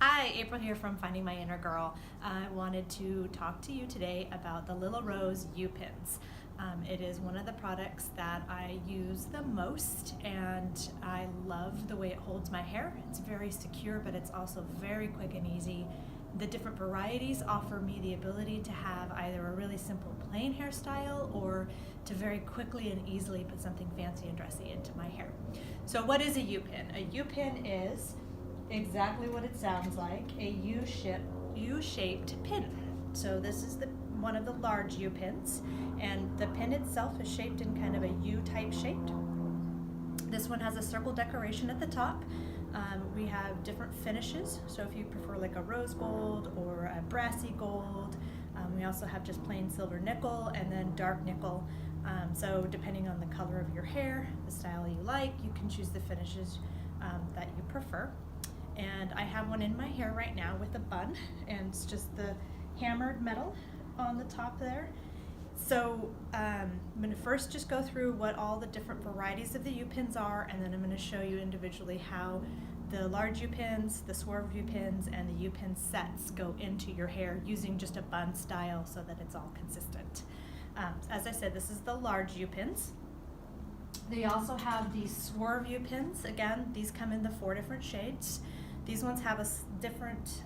Hi, April here from Finding My Inner Girl. I wanted to talk to you today about the Lilla Rose U-pins. It is one of the products that I use the most, and I love the way it holds my hair. It's very secure, but it's also very quick and easy. The different varieties offer me the ability to have either a really simple plain hairstyle or to very quickly and easily put something fancy and dressy into my hair. So what is a U-pin? A U-pin is exactly what it sounds like, a U-shaped pin. So this is one of the large U-pins, and the pin itself is shaped in kind of a U-type shape. This one has a circle decoration at the top. We have different finishes, so if you prefer like a rose gold or a brassy gold, we also have just plain silver nickel and then dark nickel. So depending on the color of your hair, the style you like, you can choose the finishes that you prefer. And I have one in my hair right now with a bun, and it's just the hammered metal on the top there. So I'm going to first just go through what all the different varieties of the U-pins are, and then I'm going to show you individually how the large U-pins, the Swerve U-pins, and the U-pin sets go into your hair using just a bun style so that it's all consistent. As I said, this is the large U-pins. They also have the Swerve U-pins. Again, these come in the 4 different shades. These ones have a different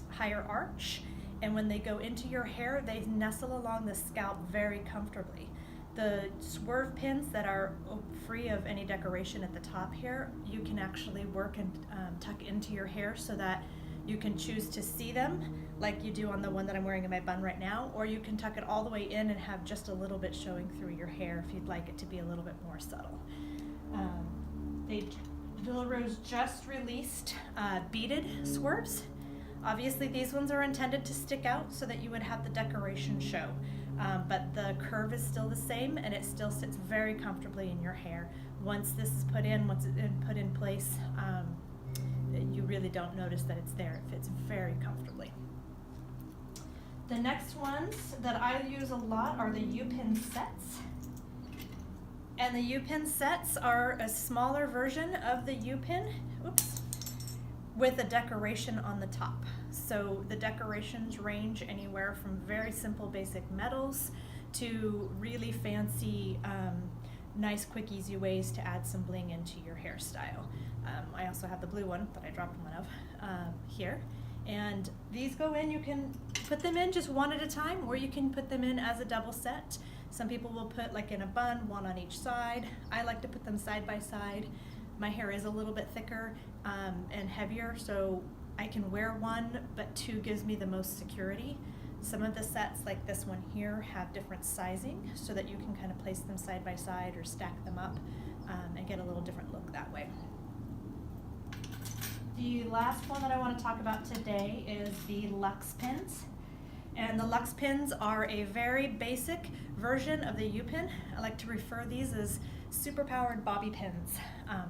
higher arch, and when they go into your hair, they nestle along the scalp very comfortably. The Swerve pins that are free of any decoration at the top here, you can actually work and tuck into your hair so that you can choose to see them like you do on the one that I'm wearing in my bun right now, or you can tuck it all the way in and have just a little bit showing through your hair if you'd like it to be a little bit more subtle. Lilla Rose just released Beaded Swerves. Obviously these ones are intended to stick out so that you would have the decoration show, but the curve is still the same and it still sits very comfortably in your hair. Once this is put in, once it's put in place, you really don't notice that it's there. It fits very comfortably. The next ones that I use a lot are the U-pin sets. And the U-pin sets are a smaller version of the U-pin, with a decoration on the top. So the decorations range anywhere from very simple basic metals to really fancy, nice, quick, easy ways to add some bling into your hairstyle. I also have the blue one that I dropped one of here. And these go in, you can put them in just one at a time, or you can put them in as a double set. Some people will put like in a bun, one on each side. I like to put them side by side. My hair is a little bit thicker and heavier, so I can wear one, but 2 gives me the most security. Some of the sets, like this one here, have different sizing so that you can kind of place them side by side or stack them up and get a little different look that way. The last one that I want to talk about today is the Lux Pins. And the Lux Pins are a very basic version of the U-pin. I like to refer these as super-powered bobby pins.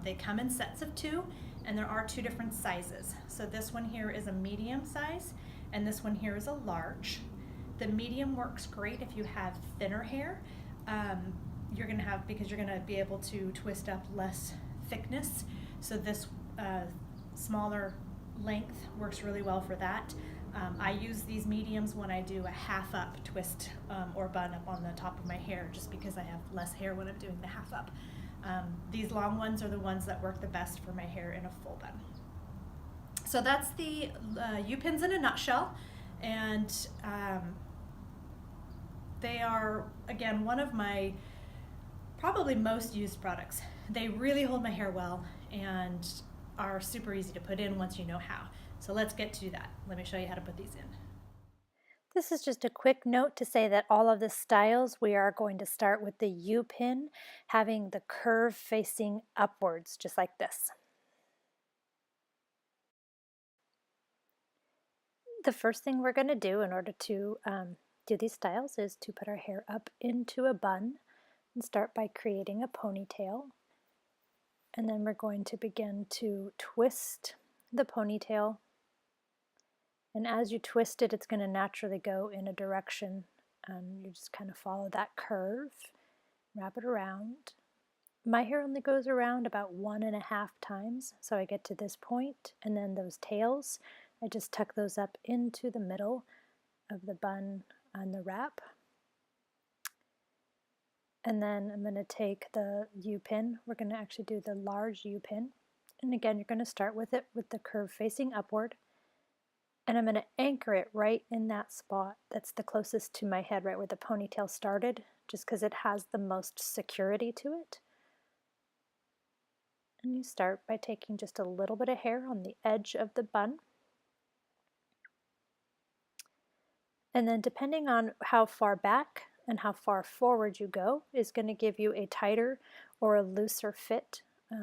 They come in sets of 2, and there are 2 different sizes. So this one here is a medium size, and this one here is a large. The medium works great if you have thinner hair. You're going to have, because you're going to be able to twist up less thickness. So this smaller length works really well for that. I use these mediums when I do a half up twist or bun up on the top of my hair, just because I have less hair when I'm doing the half up. These long ones are the ones that work the best for my hair in a full bun. So that's the U-pins in a nutshell, and they are, again, one of my probably most used products. They really hold my hair well and are super easy to put in once you know how. So let's get to that. Let me show you how to put these in. This is just a quick note to say that all of the styles, we are going to start with the U-pin having the curve facing upwards, just like this. The first thing we're going to do in order to do these styles is to put our hair up into a bun and start by creating a ponytail. And then we're going to begin to twist the ponytail. And as you twist it, it's going to naturally go in a direction. You just kind of follow that curve, wrap it around, My hair only goes around about 1.5 times, so I get to this point, and then those tails, I just tuck those up into the middle of the bun on the wrap. And then I'm going to take the U-pin. We're going to actually do the large U-pin. And again, you're going to start with it with the curve facing upward. And I'm going to anchor it right in that spot that's the closest to my head, right where the ponytail started, just because it has the most security to it. And you start by taking just a little bit of hair on the edge of the bun. And then depending on how far back and how far forward you go is going to give you a tighter or a looser fit.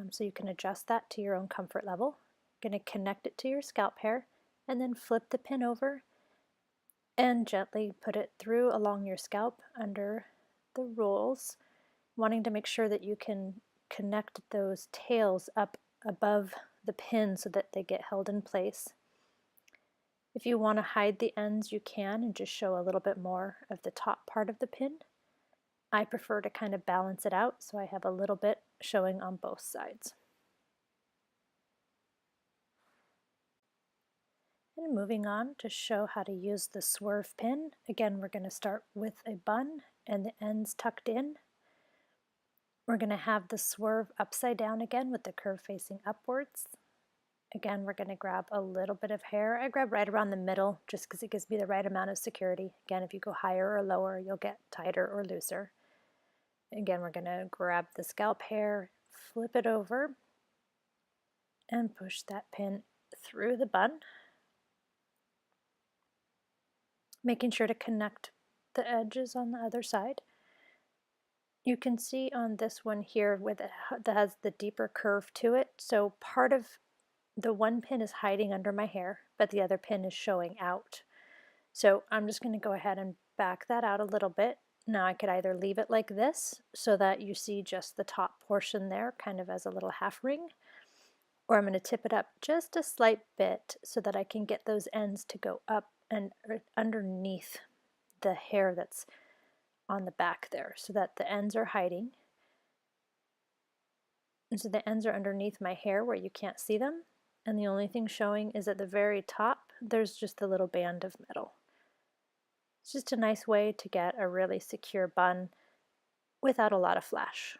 So you can adjust that to your own comfort level. Going to connect it to your scalp hair and then flip the pin over and gently put it through along your scalp under the rolls, wanting to make sure that you can connect those tails up above the pin so that they get held in place. If you want to hide the ends, you can and just show a little bit more of the top part of the pin. I prefer to kind of balance it out, so I have a little bit showing on both sides. And moving on to show how to use the swerve pin. Again, we're going to start with a bun and the ends tucked in. We're going to have the swerve upside down again with the curve facing upwards. Again, we're going to grab a little bit of hair. I grab right around the middle just because it gives me the right amount of security. Again, if you go higher or lower, you'll get tighter or looser. Again, we're going to grab the scalp hair, flip it over, and push that pin through the bun, making sure to connect the edges on the other side. You can see on this one here that has the deeper curve to it, so part of the one pin is hiding under my hair, but the other pin is showing out. So I'm just going to go ahead and back that out a little bit. Now I could either leave it like this so that you see just the top portion there kind of as a little half ring, or I'm going to tip it up just a slight bit so that I can get those ends to go up and underneath the hair that's on the back there so that the ends are hiding. And so the ends are underneath my hair where you can't see them, and the only thing showing is at the very top there's just a little band of metal. It's just a nice way to get a really secure bun without a lot of flash.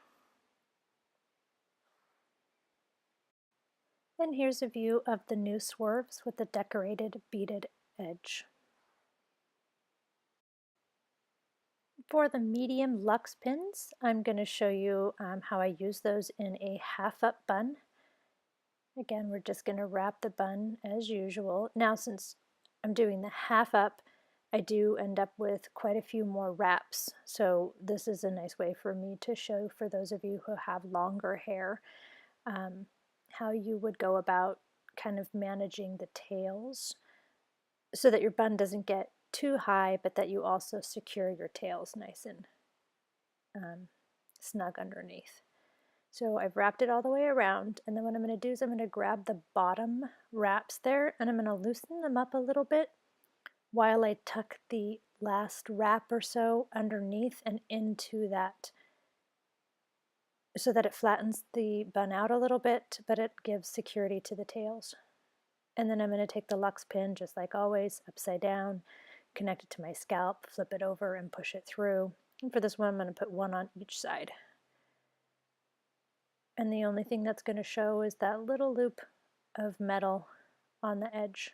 And here's a view of the new swerves with the decorated beaded edge. For the medium Lux pins, I'm going to show you how I use those in a half-up bun. Again, we're just going to wrap the bun as usual. Now, since I'm doing the half-up, I do end up with quite a few more wraps, so this is a nice way for me to show for those of you who have longer hair how you would go about kind of managing the tails so that your bun doesn't get too high, but that you also secure your tails nice and snug underneath. So I've wrapped it all the way around, and then what I'm going to do is I'm going to grab the bottom wraps there and I'm going to loosen them up a little bit while I tuck the last wrap or so underneath and into that so that it flattens the bun out a little bit, but it gives security to the tails. And then I'm going to take the Lux pin, just like always, upside down, connect it to my scalp, flip it over, and push it through. And for this one, I'm going to put one on each side. And the only thing that's going to show is that little loop of metal on the edge,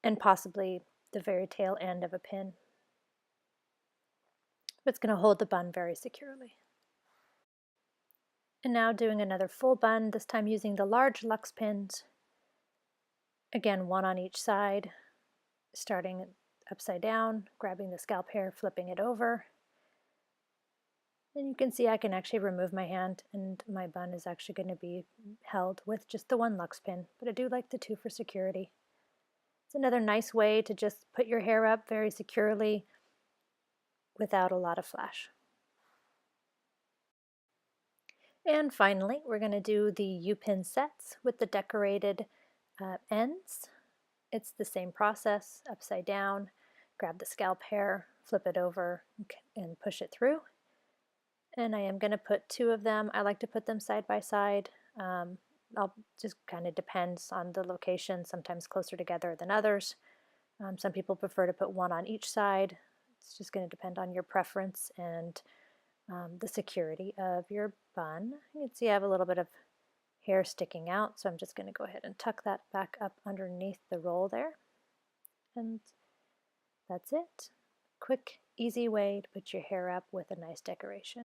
and possibly the very tail end of a pin. But it's going to hold the bun very securely. And now doing another full bun, this time using the large Lux pins. Again, one on each side, starting upside down, grabbing the scalp hair, flipping it over. And you can see I can actually remove my hand and my bun is actually going to be held with just the one Lux pin, but I do like the two for security. It's another nice way to just put your hair up very securely without a lot of flash. And finally, we're going to do the U-pin sets with the decorated ends. It's the same process, upside down, grab the scalp hair, flip it over, and push it through. And I am going to put two of them. I like to put them side by side. I'll just kind of depends on the location, sometimes closer together than others. Some people prefer to put one on each side. It's just going to depend on your preference and the security of your bun. You can see I have a little bit of hair sticking out, so I'm just going to go ahead and tuck that back up underneath the roll there. And that's it. Quick, easy way to put your hair up with a nice decoration.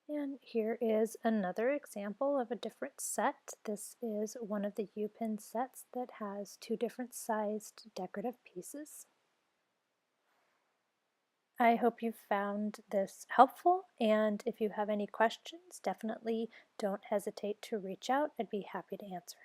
And here is another example of a different set. This is one of the U-pin sets that has two different sized decorative pieces. I hope you found this helpful, and if you have any questions, definitely don't hesitate to reach out. I'd be happy to answer.